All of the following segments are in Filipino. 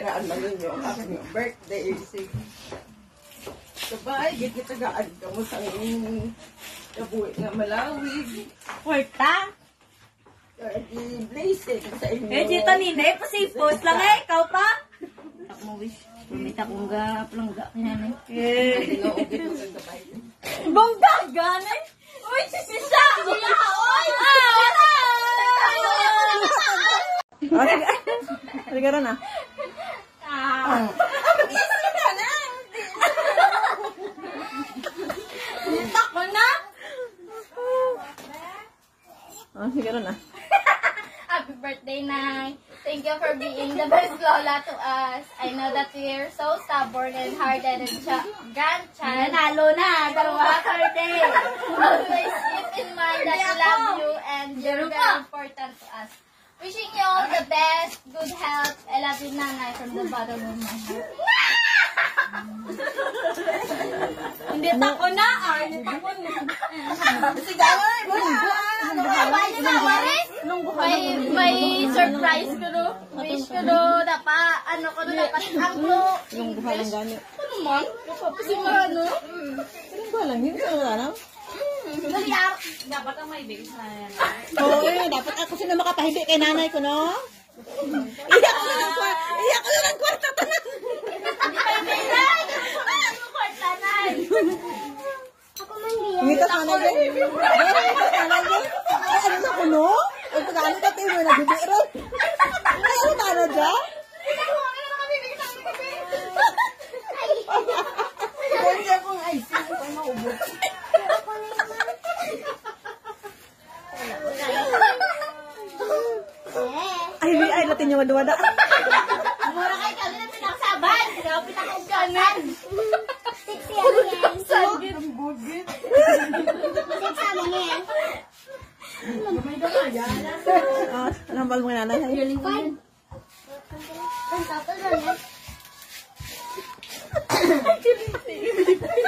pagkiraan na ninyo ang aking birthday. Sabay, gigitagaan ka mo sa kabuhi nga malawig. Kwarta? I-blaze sa inyo. Eh, dito nina, pasipos lang ikaw pa. Ako mo wish. Pumita kong plangga. Bongga, ganay. Uy, sisisa! Uy! Halika rin ah. Dito ko na. Halika rin ah. Happy birthday, Nay. Thank you for being the best Lola to us. I know that we're so stubborn and hard-headed grandchild. Nanalo na. Dalawa birthday. Always keep in mind that we love you and you're very important to us. Wishing you all the best, good health. I love you, Nanay, from the bottom of my heart. Hindi tako na. Hindi tako na. May surprise ko no. Wish ko no. Dapat, ano ko no. Dapat anglo. Yung buhalang gani. Ano man? Kapapasimahan no. Yung buhalang yun. Saan wala na? Dapat ang may bigay sa yan. Oo, dapat ako sino makapahibi kay nanay ko, no? Iyak ko na ng kwarta pa na. Hindi pa yung bigay. Ano kwarta, Nay? Ako man diyan. Hindi ka sana dyan. Ay, ano na ko, no? Ay, pagkano ka tayo, nagbibiron. Ay, ano ka na dyan? Hindi akong ice. Hindi ko maubos. Ay, natin yung wada-wada. Mura kay kami na pinaksaban. Kaya pinakaganan. Siksi ano yan? Ang gugit. Siksi ano yan? Anong bal mo nga nanay? Ang tapos na yan.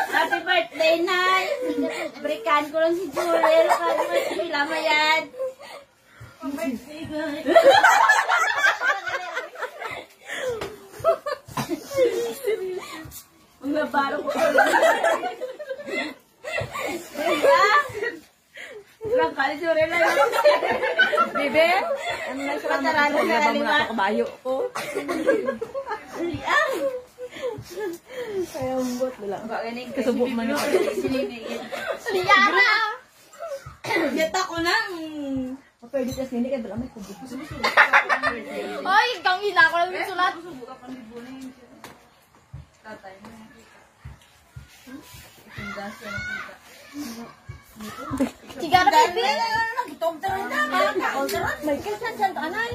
Happy birthday, Nay. Berikan ko lang si Jurel. Happy birthday, lama yan. Ang nabaro ko. Lang kali Jurel lang. Bebe? Ano na sa Pataralo na lima. kabayo ko. Kaya umbot nila. Kasubok man ako. Liana! Yata ko na. Pwede kasi hindi kaya bala may kubok. Ay, gangin ako lang yung sulat. Sigara, baby! May kaya saan ka anay?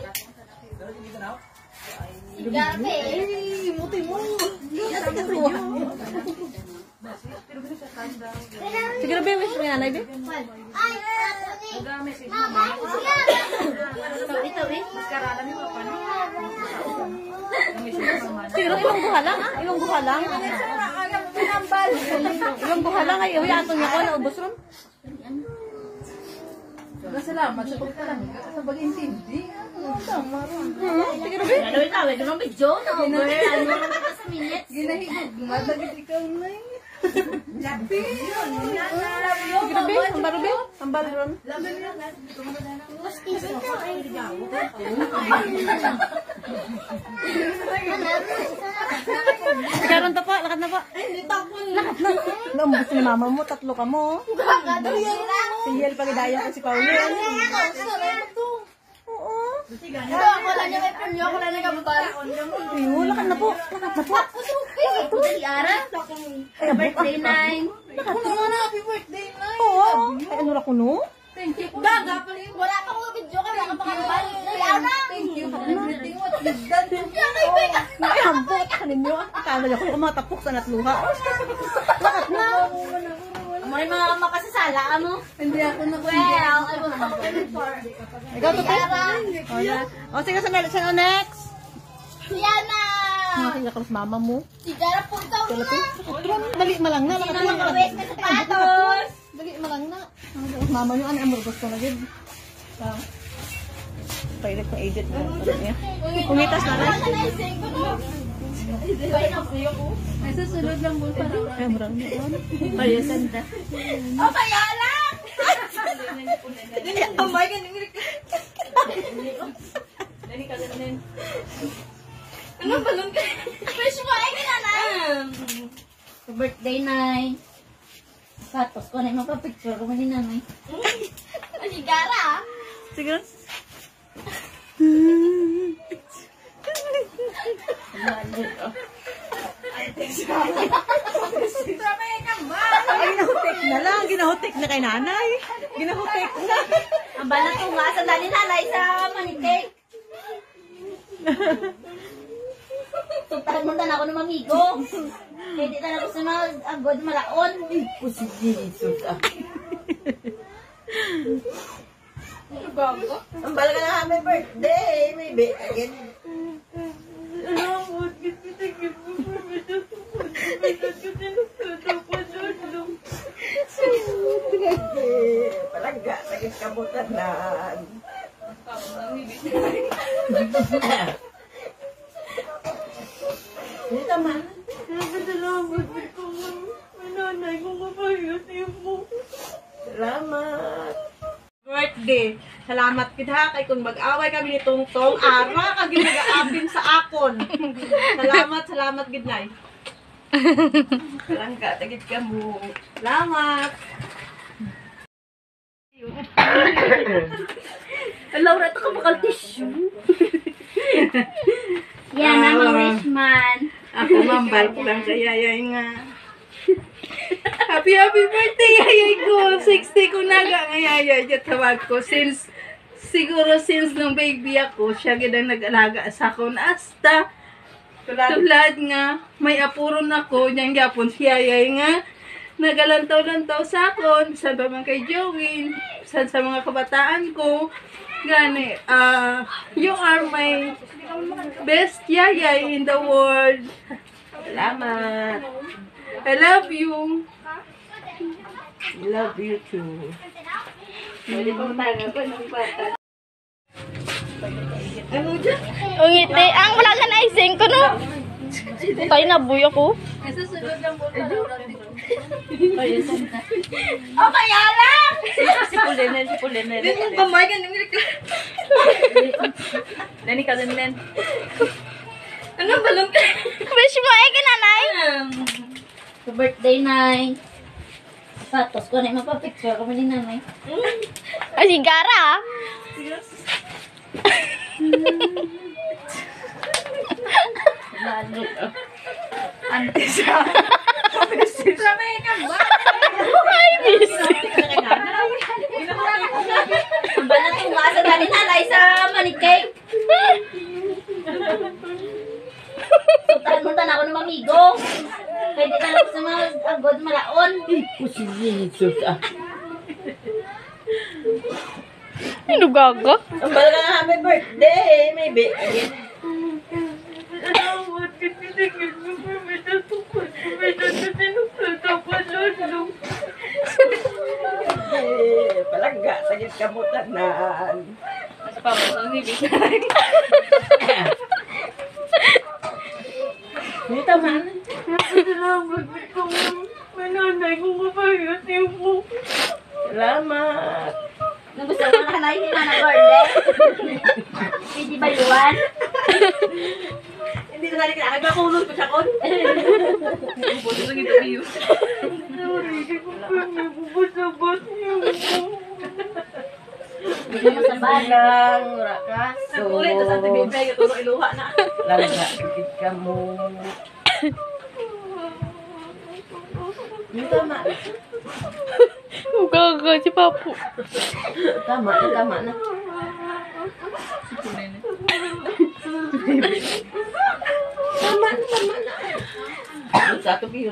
Sigara, baby! Muti mo. Nasa katruwa. Siguro ba wish mo yan, Nay, be? Ay, mama, sigara! Ito eh. Maskarada ni Papa. Siguro ilong buha lang, ah. Ilong buha lang. Ilong buha lang, ay. Uy, ato niya ko, naubos ron. Salamat sa pagkalamig. Sa pag-intindi. Tama ron. Siguro ba? Ano ikaw? Ito nang video na over. Ano lang kita sa minutes. Ginahigog. Madagit ikaw na yun. Labi. Siguro ba? Ambaro ba? Ambaro ron. Karon ta pa, lakad na pa. Lakad na. Naubos ni mama mo, tatlo ka mo. Si Yel pagidaya ko si Pauline. Oo. Ako lang niya may premyo, ako lang nagkabutan. Iyo, lakad na po. Lakad na po. Liara? Birthday 9. Happy birthday, Nay. Oo. Ay, ano ra ko no? Thank you. Gaga pala yung wala pang mga video kami nakapakabal. Liara! Thank you for everything what you've done. Ay, hambot ka ninyo. Kala niyo kung matapok sa natluha. Lakad na. Mo rin mga makasasala mo. Hindi ako Well, I will Ikaw, Tuti. O, sige, sa next. Liana! Nakakaya ka sa mama mo. Sigara po ito. Dali malang na. Sino mag-awit na sapatos? Dali malang na. Mama nyo, ano, gusto na yun. Pwede kong edit na. Kumitas na rin. Ay, susunod lang mo para. Ay, marami yun. Payasan ta. Oh, kaya lang! Oh my God, Ano balon ka? Wish mo ay kinanay! Birthday night. Tapos ko na yung mapapicture ko ni nanay. Maligara! Sige. Ginahutik na lang. Ginahutik na kay nanay. Ginahutik na. Ang balat ko nga sa dali nanay sa manikik. Tuntahan mo na ako ng mamigo. Hindi na ako sa mga agod malaon. ang bala ka na happy birthday. May bake again. Palagga, sakit kabutan na. Dito man. Salamat. Birthday. Salamat kita kay kung mag-away kami ni Tungtong, ara ka gid nag-aapin sa akon. Salamat gid nay. Palangga tagit ka mo. Salamat. Laura, ito ka bakal tissue. Yan, ang mga wishman. Ako mambal ko lang sa yayay nga. Happy birthday yayay ko. 60 ko na nga yayay niya tawag ko. Siguro since nung baby ako, siya gid ang nag-alaga sa akon. Hasta tulad nga, may apuron ako, niyang yapon si yayay nga. Nagalantaw-lantaw sa akon, saan pa man kay Joey, saan sa mga kabataan ko. Gani, you are my best yayay in the world. Salamat. I love you. I love you too. Ano dyan? Ungiti, ang wala ka na ising ko, no? Tayo na buyo ko. Susunod lang mo para. Oh, kaya lang! Si Pulinen. Oh my God, Nani ka din. ano balon ka? Wish mo ay kinanay! Sa birthday night. Tapos ko na yung mapapicture ko ni nanay. Maligara! Ante siya. Ay, miss! Ang balat ko nga sa dali nanay sa manikik. Tuntahan mo na ako ng mamigo. Pwede na ako sa mga agod malaon. Ano gaga? Ang bala ka na happy birthday. May bake again. Palagga, sakit kabutan na. Dito man. Salamat. Nung gusto mo na nanay, hindi na nag-order. Pwede ba luwan? Hindi na sali ka. Nagkakulog ko siya kon. Hindi naman sa bahay. Lang, rakas. Ulit, tapos ate Bibay, tuturo iluha na. Langga, sakit ka mo. Dito man. Gaga, si Papu. Tama na. Tama na. Sa ito, Biyo.